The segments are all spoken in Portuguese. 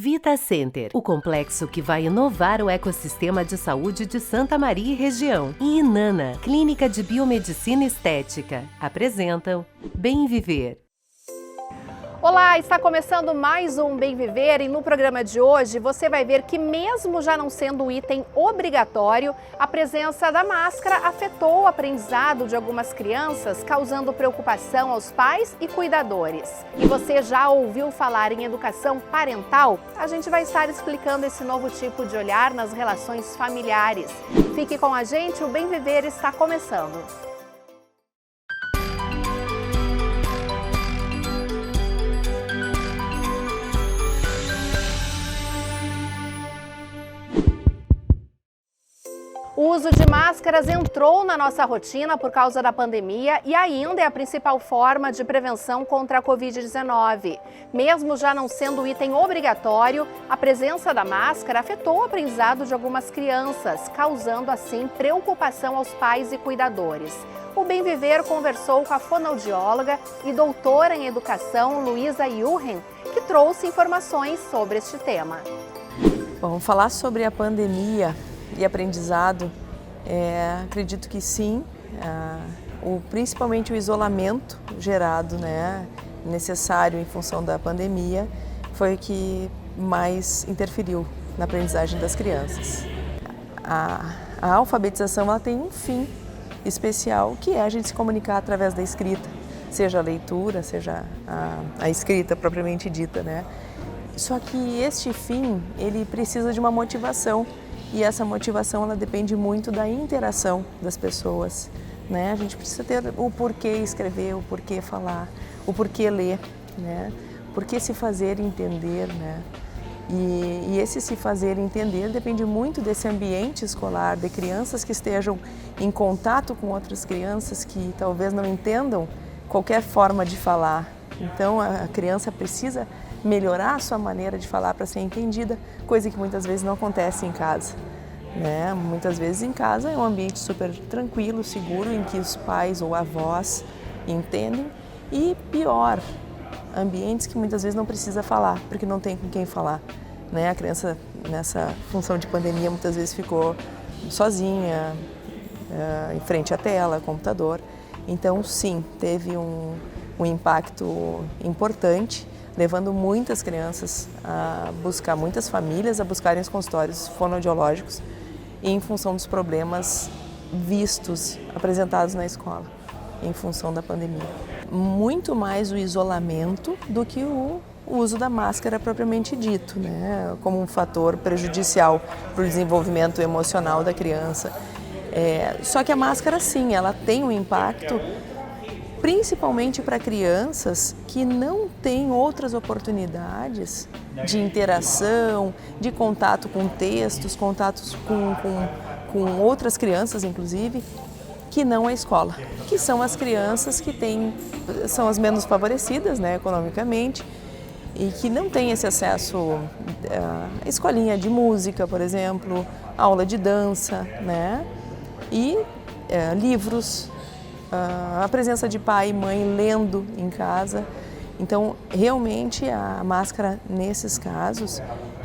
Vita Center, o complexo que vai inovar o ecossistema de saúde de Santa Maria e região. E Inana, Clínica de Biomedicina Estética, apresentam Bem Viver. Olá, está começando mais um Bem Viver e no programa de hoje você vai ver que mesmo já não sendo um item obrigatório, a presença da máscara afetou o aprendizado de algumas crianças, causando preocupação aos pais e cuidadores. E você já ouviu falar em educação parental? A gente vai estar explicando esse novo tipo de olhar nas relações familiares. Fique com a gente, o Bem Viver está começando. O uso de máscaras entrou na nossa rotina por causa da pandemia e ainda é a principal forma de prevenção contra a Covid-19. Mesmo já não sendo item obrigatório, a presença da máscara afetou o aprendizado de algumas crianças, causando assim preocupação aos pais e cuidadores. O Bem Viver conversou com a fonoaudióloga e doutora em educação Luísa Yuhen, que trouxe informações sobre este tema. Bom, falar sobre a pandemia e aprendizado, acredito que sim, principalmente o isolamento gerado, necessário em função da pandemia, foi o que mais interferiu na aprendizagem das crianças. A alfabetização ela tem um fim especial, que é a gente se comunicar através da escrita, seja a leitura, seja a escrita propriamente dita, Só que este fim, ele precisa de uma motivação. E essa motivação ela depende muito da interação das pessoas, A gente precisa ter o porquê escrever, o porquê falar, o porquê ler, O porquê se fazer entender, E esse se fazer entender depende muito desse ambiente escolar, de crianças que estejam em contato com outras crianças que talvez não entendam qualquer forma de falar. Então a criança precisa melhorar a sua maneira de falar para ser entendida, coisa que muitas vezes não acontece em casa. Muitas vezes em casa é um ambiente super tranquilo, seguro, em que os pais ou avós entendem, e pior, ambientes que muitas vezes não precisa falar, porque não tem com quem falar. A criança nessa função de pandemia muitas vezes ficou sozinha, em frente à tela, computador. Então sim, teve um impacto importante, levando muitas crianças a buscar, muitas famílias a buscarem os consultórios fonoaudiológicos em função dos problemas vistos, apresentados na escola, em função da pandemia. Muito mais o isolamento do que o uso da máscara propriamente dito, como um fator prejudicial para o desenvolvimento emocional da criança. Só que a máscara sim, ela tem um impacto principalmente para crianças que não têm outras oportunidades de interação, de contato com textos, contatos com outras crianças, inclusive, que não a escola, que são as crianças que são as menos favorecidas, economicamente, e que não têm esse acesso à escolinha de música, por exemplo, aula de dança, e livros, a presença de pai e mãe lendo em casa. Então, realmente, a máscara, nesses casos,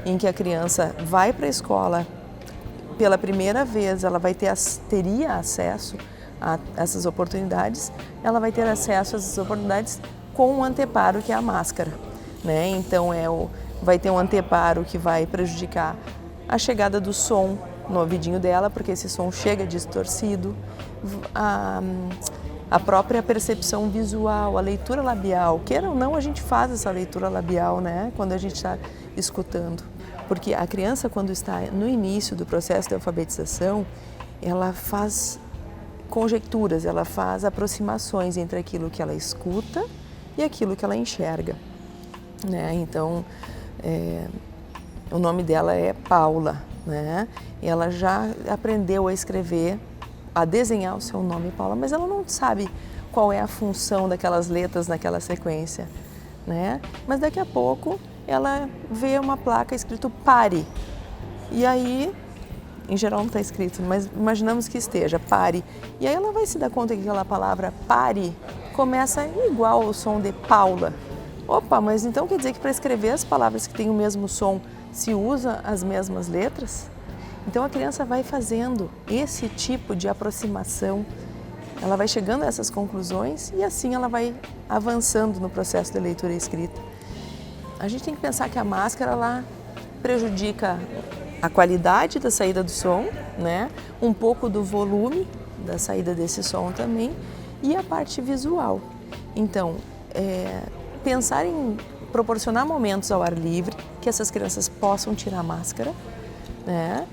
em que a criança vai para a escola pela primeira vez, ela teria acesso a essas oportunidades, ela vai ter acesso a essas oportunidades com um anteparo que é a máscara. Então, vai ter um anteparo que vai prejudicar a chegada do som no ouvidinho dela, porque esse som chega distorcido, a própria percepção visual, a leitura labial. Queira ou não, a gente faz essa leitura labial, quando a gente está escutando. Porque a criança, quando está no início do processo de alfabetização, ela faz conjecturas, ela faz aproximações entre aquilo que ela escuta e aquilo que ela enxerga. Então, o nome dela é Paula, Ela já aprendeu a escrever, a desenhar o seu nome, Paula, mas ela não sabe qual é a função daquelas letras naquela sequência, Mas daqui a pouco ela vê uma placa escrito pare, e aí, em geral não está escrito, mas imaginamos que esteja, pare, e aí ela vai se dar conta que aquela palavra pare começa igual ao som de Paula, Opa, mas então quer dizer que para escrever as palavras que têm o mesmo som se usa as mesmas letras? Então a criança vai fazendo esse tipo de aproximação, ela vai chegando a essas conclusões e assim ela vai avançando no processo de leitura e escrita. A gente tem que pensar que a máscara ela prejudica a qualidade da saída do som, né? Um pouco do volume da saída desse som também e a parte visual. Então, pensar em proporcionar momentos ao ar livre, que essas crianças possam tirar a máscara, né?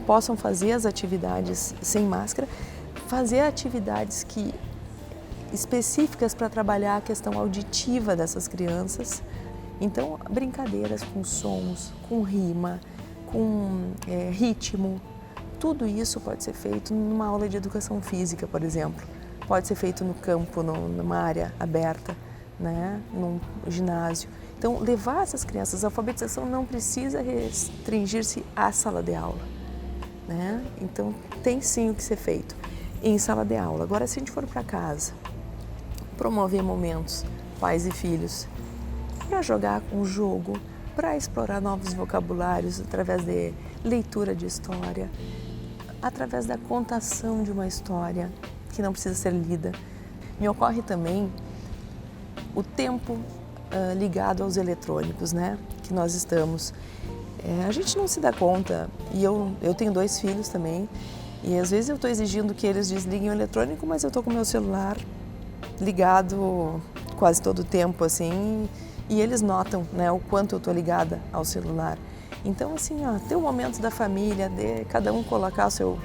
Possam fazer as atividades sem máscara, fazer atividades específicas para trabalhar a questão auditiva dessas crianças. Então, brincadeiras com sons, com rima, com ritmo, tudo isso pode ser feito numa aula de educação física, por exemplo. Pode ser feito no campo, numa área aberta, né? Num ginásio. Então, levar essas crianças, a alfabetização não precisa restringir-se à sala de aula, né? Então, tem sim o que ser feito em sala de aula. Agora, se a gente for para casa, promover momentos, pais e filhos, para jogar um jogo, para explorar novos vocabulários através de leitura de história, através da contação de uma história que não precisa ser lida. Me ocorre também o tempo ligado aos eletrônicos, né, que nós estamos. A gente não se dá conta, e eu tenho 2 filhos também, e às vezes eu estou exigindo que eles desliguem o eletrônico, mas eu estou com o meu celular ligado quase todo o tempo, assim, e eles notam, né, o quanto eu estou ligada ao celular. Então, assim, ter um momento da família, de cada um colocar o seu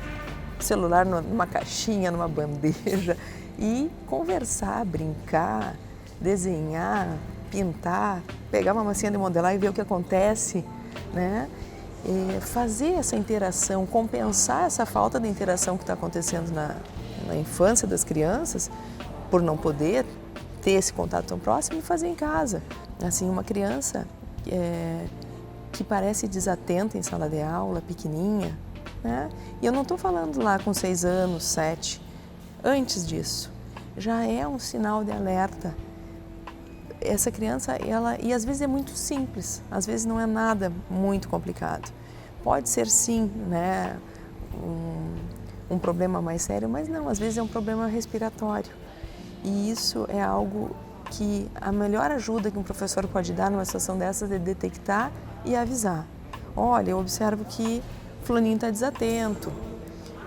celular numa caixinha, numa bandeja e conversar, brincar, desenhar, pintar, pegar uma massinha de modelar e ver o que acontece, né? Fazer essa interação, compensar essa falta de interação que está acontecendo na infância das crianças, por não poder ter esse contato tão próximo, e fazer em casa. Assim, uma criança que parece desatenta em sala de aula, pequenininha, né? E eu não estou falando lá com 6 anos, 7, antes disso, já é um sinal de alerta. Essa criança, e às vezes é muito simples, às vezes não é nada muito complicado. Pode ser sim, né, um problema mais sério, mas não, às vezes é um problema respiratório. E isso é algo que a melhor ajuda que um professor pode dar numa situação dessas é detectar e avisar. Olha, eu observo que fulaninho está desatento.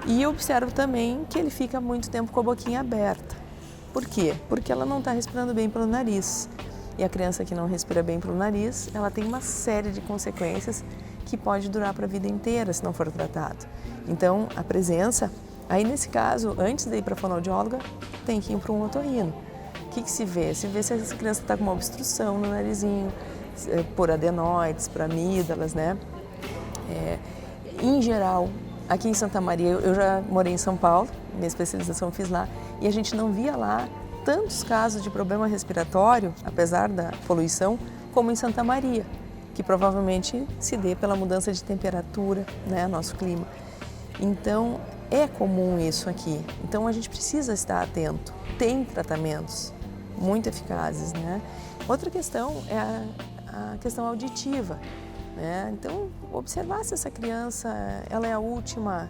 E eu observo também que ele fica muito tempo com a boquinha aberta. Por quê? Porque ela não está respirando bem pelo nariz. E a criança que não respira bem pelo nariz, ela tem uma série de consequências que pode durar para a vida inteira se não for tratado. Então, a presença, aí nesse caso, antes de ir para a fonoaudióloga, tem que ir para um otorrino. O que se vê? Se vê se essa criança está com uma obstrução no narizinho, por adenoides, por amígdalas, né? Em geral, aqui em Santa Maria, eu já morei em São Paulo, minha especialização fiz lá, e a gente não via lá tantos casos de problema respiratório, apesar da poluição, como em Santa Maria, que provavelmente se dê pela mudança de temperatura, né, nosso clima. Então, é comum isso aqui. Então, a gente precisa estar atento. Tem tratamentos muito eficazes, né? Outra questão é a questão auditiva, né? Então, observar se essa criança ela é a última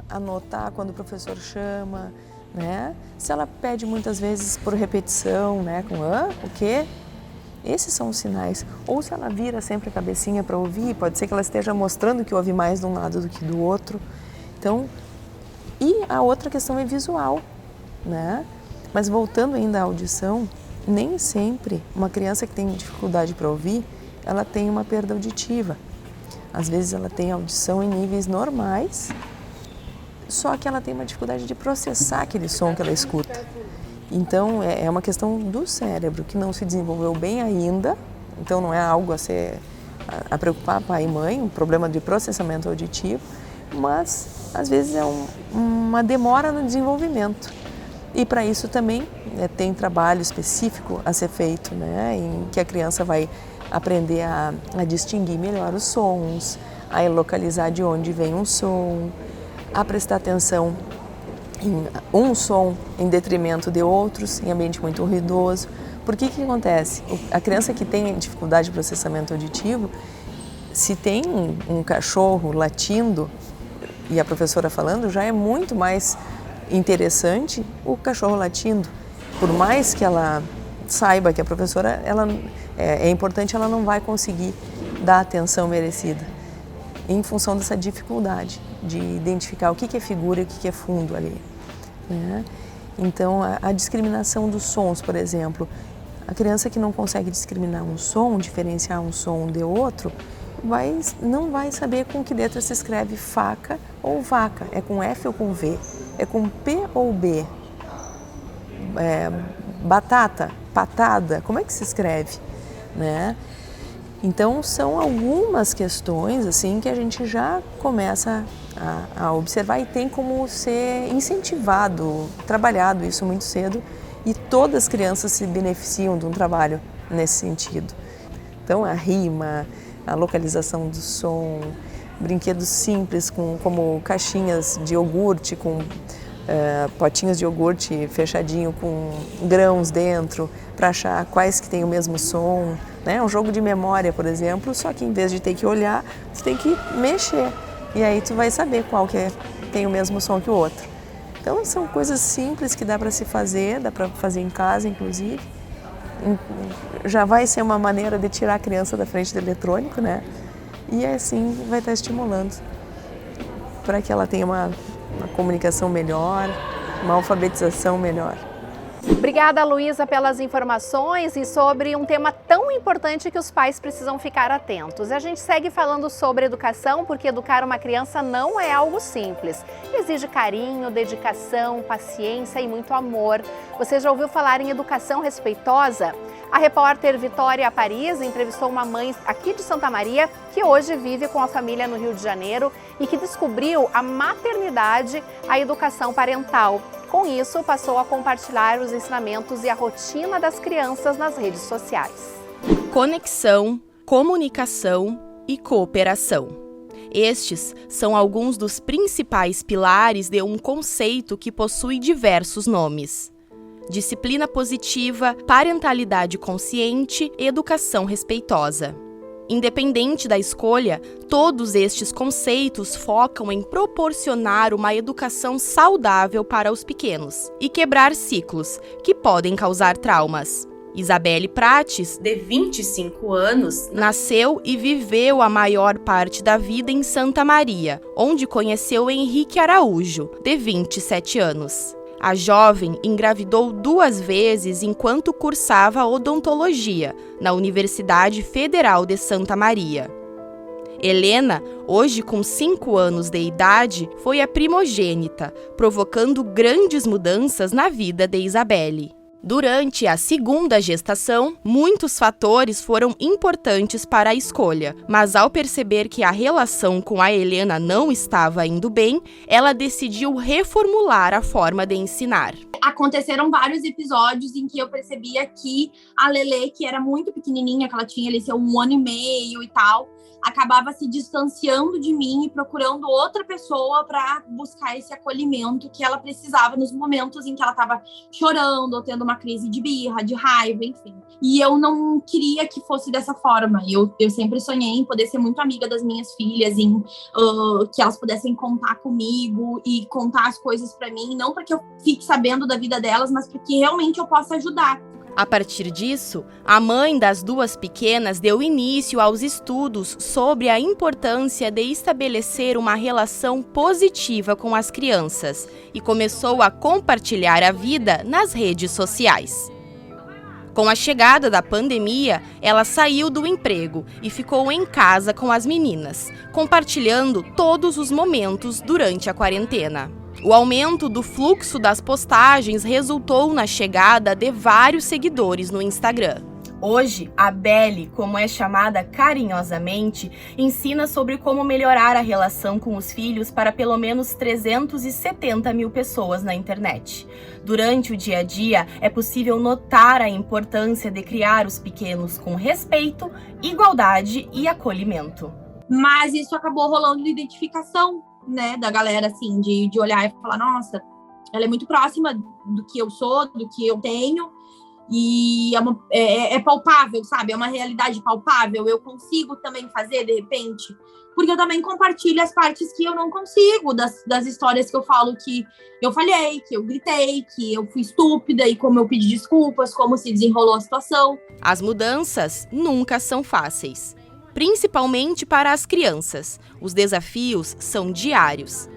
a notar quando o professor chama, né? Se ela pede muitas vezes por repetição, né? Com o quê? Esses são os sinais. Ou se ela vira sempre a cabecinha para ouvir, pode ser que ela esteja mostrando que ouve mais de um lado do que do outro. Então, e a outra questão é visual, né? Mas voltando ainda à audição, nem sempre uma criança que tem dificuldade para ouvir, ela tem uma perda auditiva. Às vezes ela tem audição em níveis normais, só que ela tem uma dificuldade de processar aquele som que ela escuta. Então, é uma questão do cérebro que não se desenvolveu bem ainda, então não é algo a preocupar pai e mãe, um problema de processamento auditivo, mas às vezes é uma demora no desenvolvimento. E para isso também tem trabalho específico a ser feito, né, em que a criança vai aprender a distinguir melhor os sons, a localizar de onde vem um som, a prestar atenção em um som em detrimento de outros, em ambiente muito ruidoso, Por que acontece? A criança que tem dificuldade de processamento auditivo, se tem um cachorro latindo e a professora falando, já é muito mais interessante o cachorro latindo. Por mais que ela saiba que a professora é importante, ela não vai conseguir dar a atenção merecida, em função dessa dificuldade de identificar o que é figura e o que é fundo ali, né? Então, a discriminação dos sons, por exemplo, a criança que não consegue discriminar um som, diferenciar um som de outro, não vai saber com que letra se escreve faca ou vaca, é com F ou com V, é com P ou B, batata, patada, como é que se escreve, né? Então, são algumas questões assim que a gente já começa a observar e tem como ser incentivado, trabalhado isso muito cedo, e todas as crianças se beneficiam de um trabalho nesse sentido. Então, a rima, a localização do som, brinquedos simples como caixinhas de iogurte com potinhos de iogurte fechadinho com grãos dentro para achar quais que têm o mesmo som, né? Um jogo de memória, por exemplo, só que em vez de ter que olhar, você tem que mexer e aí tu vai saber qual que tem o mesmo som que o outro. Então são coisas simples que dá para se fazer, dá para fazer em casa inclusive. Já vai ser uma maneira de tirar a criança da frente do eletrônico, né? E assim vai estar estimulando para que ela tenha uma comunicação melhor, uma alfabetização melhor. Obrigada, Luísa, pelas informações e sobre um tema tão importante que os pais precisam ficar atentos. A gente segue falando sobre educação, porque educar uma criança não é algo simples. Exige carinho, dedicação, paciência e muito amor. Você já ouviu falar em educação respeitosa? A repórter Vitória Paris entrevistou uma mãe aqui de Santa Maria que hoje vive com a família no Rio de Janeiro e que descobriu a maternidade, a educação parental. Com isso, passou a compartilhar os ensinamentos e a rotina das crianças nas redes sociais. Conexão, comunicação e cooperação. Estes são alguns dos principais pilares de um conceito que possui diversos nomes: disciplina positiva, parentalidade consciente e educação respeitosa. Independente da escolha, todos estes conceitos focam em proporcionar uma educação saudável para os pequenos e quebrar ciclos que podem causar traumas. Isabelle Prates, de 25 anos, nasceu e viveu a maior parte da vida em Santa Maria, onde conheceu Henrique Araújo, de 27 anos. A jovem engravidou 2 vezes enquanto cursava odontologia na Universidade Federal de Santa Maria. Helena, hoje com 5 anos de idade, foi a primogênita, provocando grandes mudanças na vida de Isabelle. Durante a segunda gestação, muitos fatores foram importantes para a escolha, mas ao perceber que a relação com a Helena não estava indo bem, ela decidiu reformular a forma de ensinar. Aconteceram vários episódios em que eu percebia que a Lelê, que era muito pequenininha, que ela tinha ali seu 1 ano e meio e tal, acabava se distanciando de mim e procurando outra pessoa para buscar esse acolhimento que ela precisava nos momentos em que ela estava chorando ou tendo uma crise de birra, de raiva, enfim. E eu não queria que fosse dessa forma. Eu sempre sonhei em poder ser muito amiga das minhas filhas, em que elas pudessem contar comigo e contar as coisas para mim, não para que eu fique sabendo da vida delas, mas para que realmente eu possa ajudar. A partir disso, a mãe das 2 pequenas deu início aos estudos sobre a importância de estabelecer uma relação positiva com as crianças e começou a compartilhar a vida nas redes sociais. Com a chegada da pandemia, ela saiu do emprego e ficou em casa com as meninas, compartilhando todos os momentos durante a quarentena. O aumento do fluxo das postagens resultou na chegada de vários seguidores no Instagram. Hoje, a Belle, como é chamada carinhosamente, ensina sobre como melhorar a relação com os filhos para pelo menos 370 mil pessoas na internet. Durante o dia a dia, é possível notar a importância de criar os pequenos com respeito, igualdade e acolhimento. Mas isso acabou rolando de identificação, né, da galera, assim, de olhar e falar, nossa, ela é muito próxima do que eu sou, do que eu tenho, E é palpável, sabe? É uma realidade palpável. Eu consigo também fazer, de repente, porque eu também compartilho as partes que eu não consigo, das histórias que eu falo que eu falhei, que eu gritei, que eu fui estúpida e como eu pedi desculpas, como se desenrolou a situação. As mudanças nunca são fáceis, principalmente para as crianças. Os desafios são diários.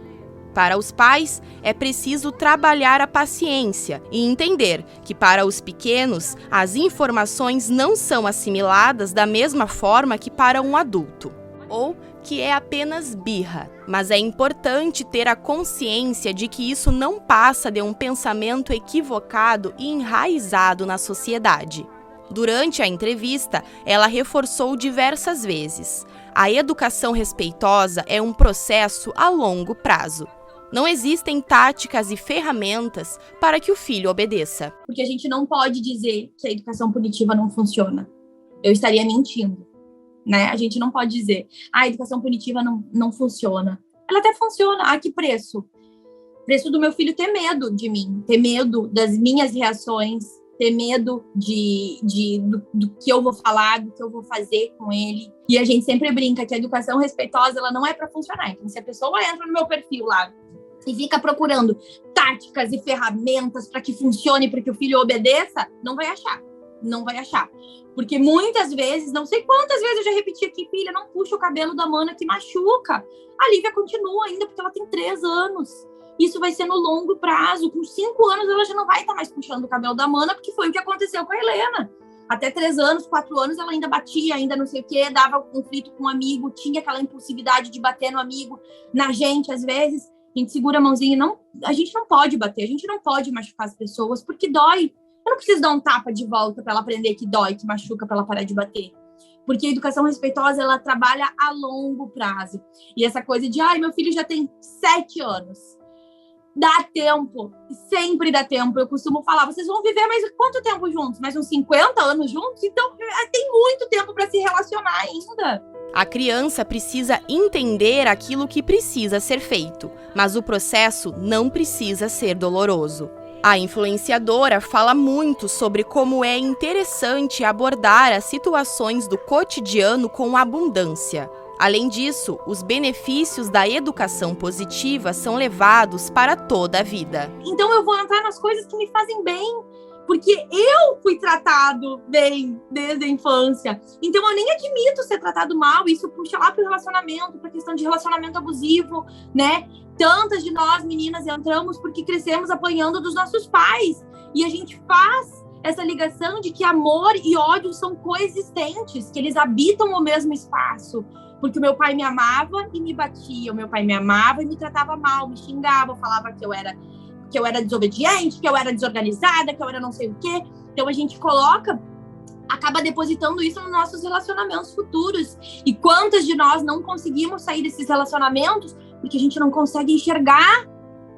Para os pais, é preciso trabalhar a paciência e entender que, para os pequenos, as informações não são assimiladas da mesma forma que para um adulto, ou que é apenas birra. Mas é importante ter a consciência de que isso não passa de um pensamento equivocado e enraizado na sociedade. Durante a entrevista, ela reforçou diversas vezes: a educação respeitosa é um processo a longo prazo. Não existem táticas e ferramentas para que o filho obedeça. Porque a gente não pode dizer que a educação punitiva não funciona. Eu estaria mentindo, né? A gente não pode dizer, a educação punitiva não funciona. Ela até funciona. A que preço? Preço do meu filho ter medo de mim, ter medo das minhas reações, ter medo do que eu vou falar, do que eu vou fazer com ele. E a gente sempre brinca que a educação respeitosa, ela não é para funcionar. Então, se a pessoa entra no meu perfil lá e fica procurando táticas e ferramentas para que funcione, para que o filho obedeça, não vai achar. Não vai achar. Porque muitas vezes, não sei quantas vezes eu já repeti aqui, filha, não puxa o cabelo da mana que machuca. A Lívia continua ainda porque ela tem 3 anos. Isso vai ser no longo prazo. Com 5 anos ela já não vai estar mais puxando o cabelo da mana, porque foi o que aconteceu com a Helena. Até 3 anos, 4 anos, ela ainda batia, ainda não sei o quê, dava conflito com um amigo, tinha aquela impulsividade de bater no amigo, na gente, às vezes. A gente segura a mãozinha e a gente não pode bater, a gente não pode machucar as pessoas, porque dói. Eu não preciso dar um tapa de volta para ela aprender que dói, que machuca, para ela parar de bater. Porque a educação respeitosa, ela trabalha a longo prazo. E essa coisa de, meu filho já tem 7 anos. Dá tempo, sempre dá tempo. Eu costumo falar, vocês vão viver mais quanto tempo juntos? Mais uns 50 anos juntos? Então, tem muito tempo para se relacionar ainda. A criança precisa entender aquilo que precisa ser feito, mas o processo não precisa ser doloroso. A influenciadora fala muito sobre como é interessante abordar as situações do cotidiano com abundância. Além disso, os benefícios da educação positiva são levados para toda a vida. Então eu vou entrar nas coisas que me fazem bem, porque eu fui tratado bem desde a infância. Então eu nem admito ser tratado mal, isso puxa lá para o relacionamento, para a questão de relacionamento abusivo, né? Tantas de nós, meninas, entramos porque crescemos apanhando dos nossos pais. E a gente faz essa ligação de que amor e ódio são coexistentes, que eles habitam o mesmo espaço. Porque o meu pai me amava e me batia, o meu pai me amava e me tratava mal, me xingava, falava que eu era desobediente, que eu era desorganizada, que eu era não sei o quê. Então a gente acaba depositando isso nos nossos relacionamentos futuros. E quantas de nós não conseguimos sair desses relacionamentos porque a gente não consegue enxergar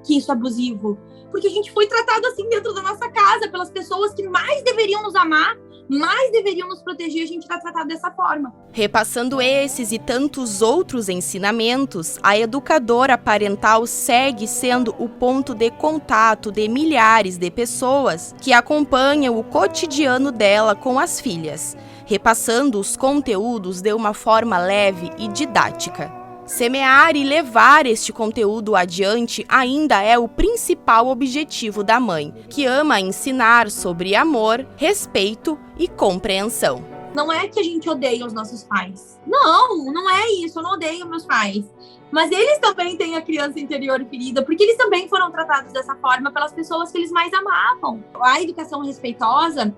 que isso é abusivo? Porque a gente foi tratado assim dentro da nossa casa, pelas pessoas que mais deveriam nos amar, mais deveriam nos proteger, a gente está tratado dessa forma. Repassando esses e tantos outros ensinamentos, a educadora parental segue sendo o ponto de contato de milhares de pessoas que acompanham o cotidiano dela com as filhas, repassando os conteúdos de uma forma leve e didática. Semear e levar este conteúdo adiante ainda é o principal objetivo da mãe, que ama ensinar sobre amor, respeito e compreensão. Não é que a gente odeia os nossos pais. Não é isso. Eu não odeio meus pais. Mas eles também têm a criança interior ferida, porque eles também foram tratados dessa forma pelas pessoas que eles mais amavam. A educação respeitosa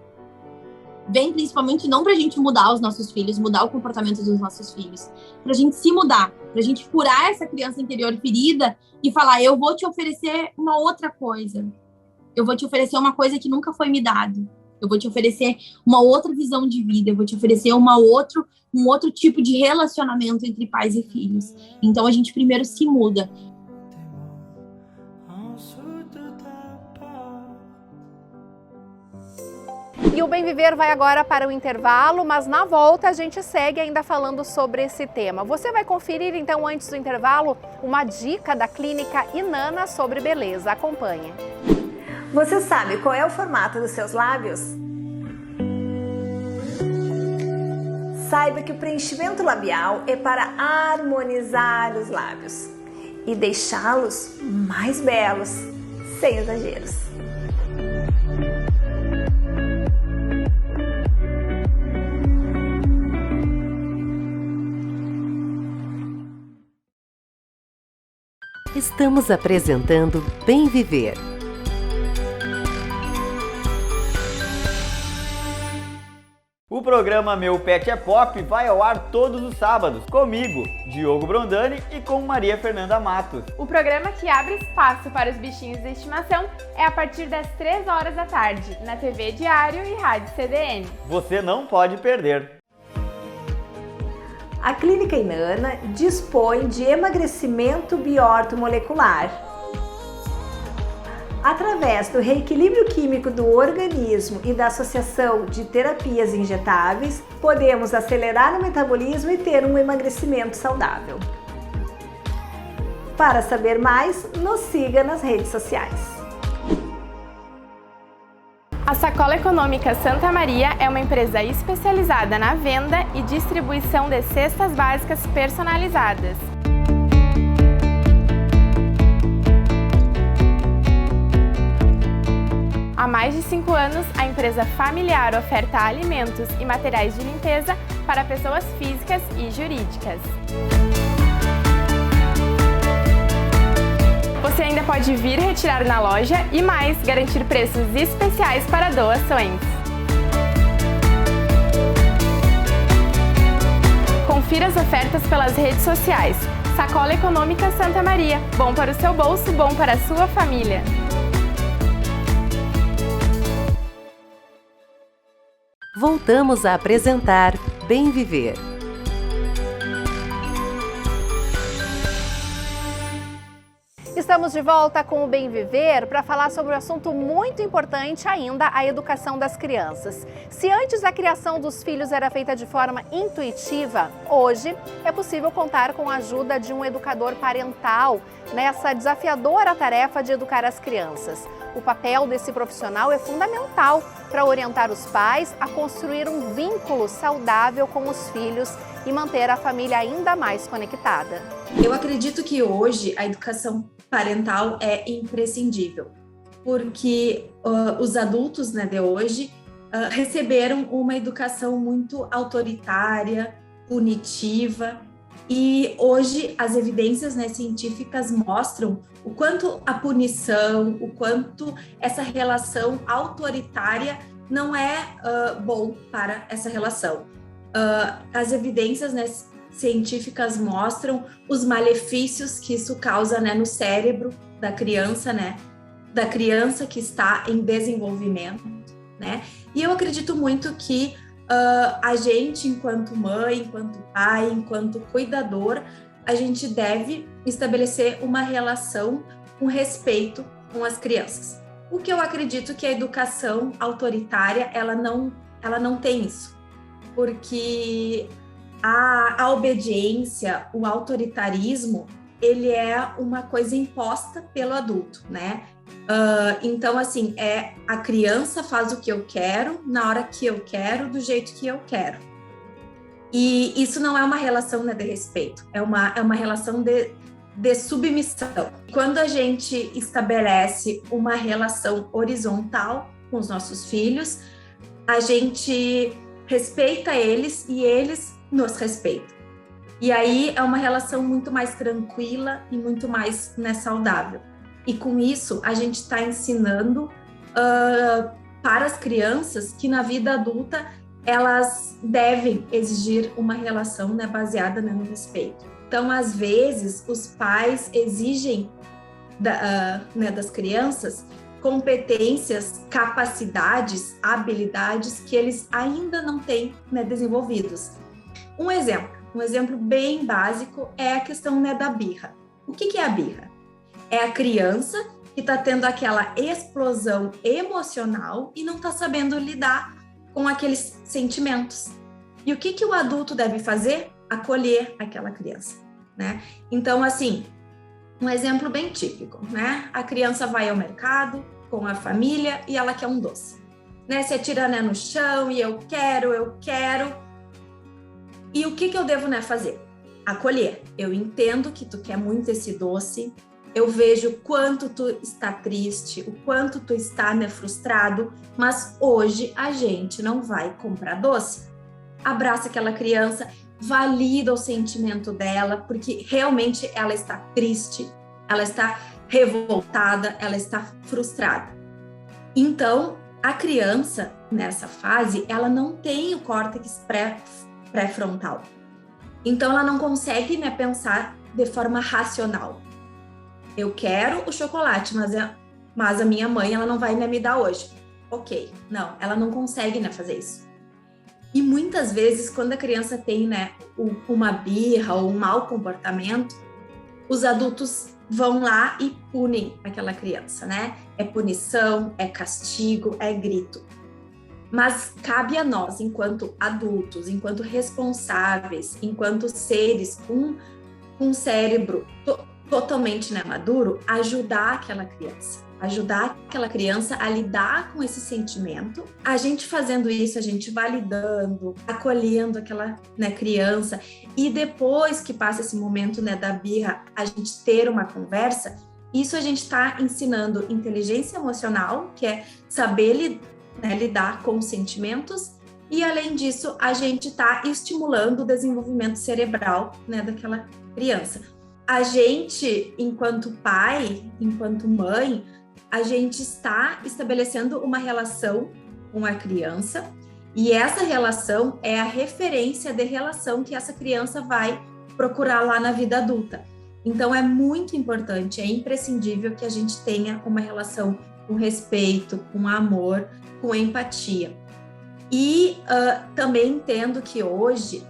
vem principalmente não pra gente mudar os nossos filhos, mudar o comportamento dos nossos filhos, pra gente se mudar, pra gente curar essa criança interior ferida e falar, eu vou te oferecer uma outra coisa. Eu vou te oferecer uma coisa que nunca foi me dado. Eu vou te oferecer uma outra visão de vida, eu vou te oferecer um outro tipo de relacionamento entre pais e filhos. Então a gente primeiro se muda. E o Bem Viver vai agora para o intervalo, mas na volta a gente segue ainda falando sobre esse tema. Você vai conferir então antes do intervalo uma dica da clínica Inanna sobre beleza. Acompanhe. Você sabe qual é o formato dos seus lábios? Saiba que o preenchimento labial é para harmonizar os lábios e deixá-los mais belos, sem exageros. Estamos apresentando Bem Viver. O programa Meu Pet é Pop vai ao ar todos os sábados, comigo, Diogo Brondani, e com Maria Fernanda Matos. O programa que abre espaço para os bichinhos de estimação é a partir das 3 horas da tarde, na TV Diário e Rádio CDN. Você não pode perder. A Clínica Inanna dispõe de emagrecimento biortomolecular. Através do reequilíbrio químico do organismo e da associação de terapias injetáveis, podemos acelerar o metabolismo e ter um emagrecimento saudável. Para saber mais, nos siga nas redes sociais. A Sacola Econômica Santa Maria é uma empresa especializada na venda e distribuição de cestas básicas personalizadas. Há mais de 5 anos, a empresa familiar oferta alimentos e materiais de limpeza para pessoas físicas e jurídicas. Você ainda pode vir retirar na loja e mais, garantir preços especiais para doações. Confira as ofertas pelas redes sociais. Sacola Econômica Santa Maria. Bom para o seu bolso, bom para a sua família. Voltamos a apresentar Bem Viver. Estamos de volta com o Bem Viver para falar sobre um assunto muito importante ainda, a educação das crianças. Se antes a criação dos filhos era feita de forma intuitiva, hoje é possível contar com a ajuda de um educador parental nessa desafiadora tarefa de educar as crianças. O papel desse profissional é fundamental para orientar os pais a construir um vínculo saudável com os filhos e manter a família ainda mais conectada. Eu acredito que hoje a educação parental é imprescindível, porque os adultos, né, de hoje receberam uma educação muito autoritária, punitiva, e hoje as evidências, né, científicas mostram o quanto a punição, o quanto essa relação autoritária não é bom para essa relação. As evidências, né, científicas mostram os malefícios que isso causa, né, no cérebro da criança, né, da criança que está em desenvolvimento, né? E eu acredito muito que a gente, enquanto mãe, enquanto pai, enquanto cuidador, a gente deve estabelecer uma relação com respeito com as crianças. O que eu acredito que a educação autoritária, ela não tem isso, porque a obediência, o autoritarismo, ele é uma coisa imposta pelo adulto, né? Então, assim, a criança faz o que eu quero, na hora que eu quero, do jeito que eu quero. E isso não é uma relação, né, de respeito, é uma relação de submissão. Quando a gente estabelece uma relação horizontal com os nossos filhos, a gente respeita eles e eles nos respeitam. E aí é uma relação muito mais tranquila e muito mais, né, saudável. E com isso, a gente está ensinando para as crianças que na vida adulta elas devem exigir uma relação, né, baseada, né, no respeito. Então, às vezes, os pais exigem das crianças competências, capacidades, habilidades que eles ainda não têm, né, desenvolvidos. Um exemplo bem básico é a questão, né, da birra. O que é a birra? É a criança que está tendo aquela explosão emocional e não está sabendo lidar com aqueles sentimentos. E o que o adulto deve fazer? Acolher aquela criança, né? Então, assim, um exemplo bem típico, né? A criança vai ao mercado com a família e ela quer um doce, né? Se atira, né, no chão e eu quero. E o que eu devo, né, fazer? Acolher. Eu entendo que tu quer muito esse doce, eu vejo o quanto tu está triste, o quanto tu está, né, frustrado, mas hoje a gente não vai comprar doce. Abraça aquela criança, valida o sentimento dela, porque realmente ela está triste, ela está revoltada, ela está frustrada. Então, a criança, nessa fase, ela não tem o córtex pré-frontal. Então, ela não consegue, né, pensar de forma racional. Eu quero o chocolate, mas a minha mãe, ela não vai, né, me dar hoje. Ok, não, ela não consegue, né, fazer isso. E muitas vezes, quando a criança tem, né, uma birra ou um mau comportamento, os adultos vão lá e punem aquela criança, né? É punição, é castigo, é grito. Mas cabe a nós, enquanto adultos, enquanto responsáveis, enquanto seres com um cérebro totalmente, né, maduro, ajudar aquela criança a lidar com esse sentimento. A gente fazendo isso, a gente validando, acolhendo aquela, né, criança, e depois que passa esse momento, né, da birra, a gente ter uma conversa, isso a gente está ensinando inteligência emocional, que é saber lidar com os sentimentos, e além disso, a gente está estimulando o desenvolvimento cerebral, né, daquela criança. A gente, enquanto pai, enquanto mãe, a gente está estabelecendo uma relação com a criança, e essa relação é a referência de relação que essa criança vai procurar lá na vida adulta. Então, é muito importante, é imprescindível que a gente tenha uma relação com respeito, com amor, com empatia. E também entendo que hoje,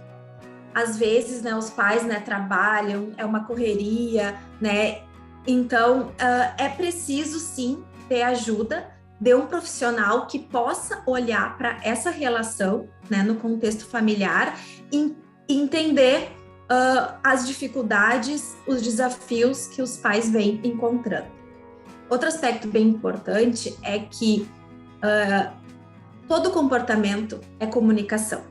às vezes, né, os pais, né, trabalham, é uma correria, né? Então, é preciso, sim, ter ajuda de um profissional que possa olhar para essa relação, né, no contexto familiar e entender as dificuldades, os desafios que os pais vêm encontrando. Outro aspecto bem importante é que todo comportamento é comunicação.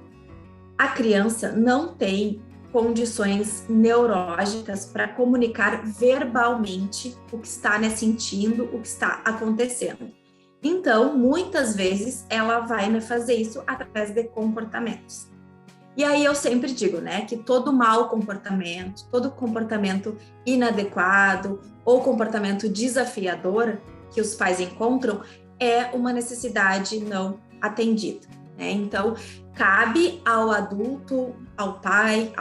A criança não tem condições neurológicas para comunicar verbalmente o que está, né, sentindo, o que está acontecendo. Então, muitas vezes, ela vai, né, fazer isso através de comportamentos. E aí eu sempre digo, né, que todo mau comportamento, todo comportamento inadequado ou comportamento desafiador que os pais encontram é uma necessidade não atendida, né? Então, cabe ao adulto, ao pai,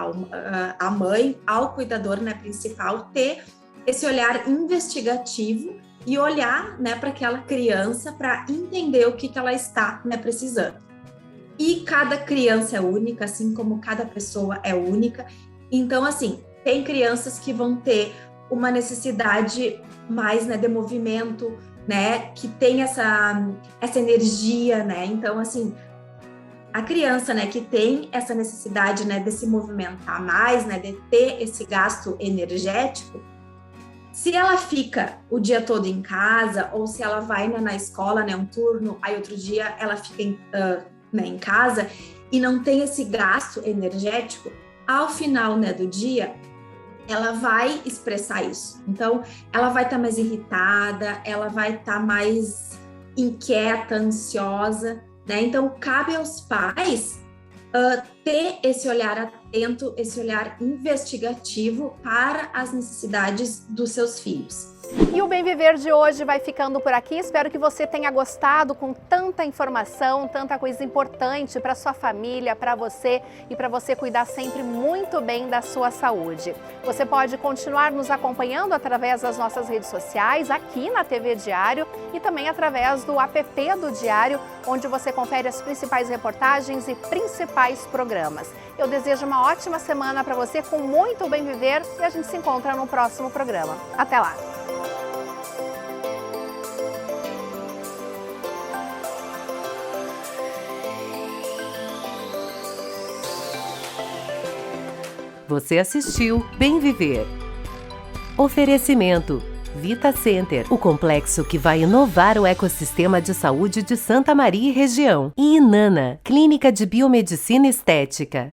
à mãe, ao cuidador, né, principal, ter esse olhar investigativo e olhar, né, para aquela criança para entender o que ela está, né, precisando. E cada criança é única, assim como cada pessoa é única. Então, assim, tem crianças que vão ter uma necessidade mais, né, de movimento, né, que tem essa energia, né? Então, assim, a criança, né, que tem essa necessidade, né, de se movimentar mais, né, de ter esse gasto energético, se ela fica o dia todo em casa, ou se ela vai, né, na escola, né, um turno, aí outro dia ela fica em casa e não tem esse gasto energético, ao final, né, do dia, ela vai expressar isso. Então, ela vai estar mais irritada, ela vai estar mais inquieta, ansiosa, né? Então, cabe aos pais ter esse olhar atento, esse olhar investigativo para as necessidades dos seus filhos. E o Bem Viver de hoje vai ficando por aqui. Espero que você tenha gostado com tanta informação, tanta coisa importante para sua família, para você e para você cuidar sempre muito bem da sua saúde. Você pode continuar nos acompanhando através das nossas redes sociais, aqui na TV Diário e também através do app do Diário, onde você confere as principais reportagens e principais programas. Eu desejo uma ótima semana para você com muito Bem Viver e a gente se encontra no próximo programa. Até lá! Você assistiu Bem Viver. Oferecimento Vita Center, o complexo que vai inovar o ecossistema de saúde de Santa Maria e região. E Inana, Clínica de Biomedicina Estética.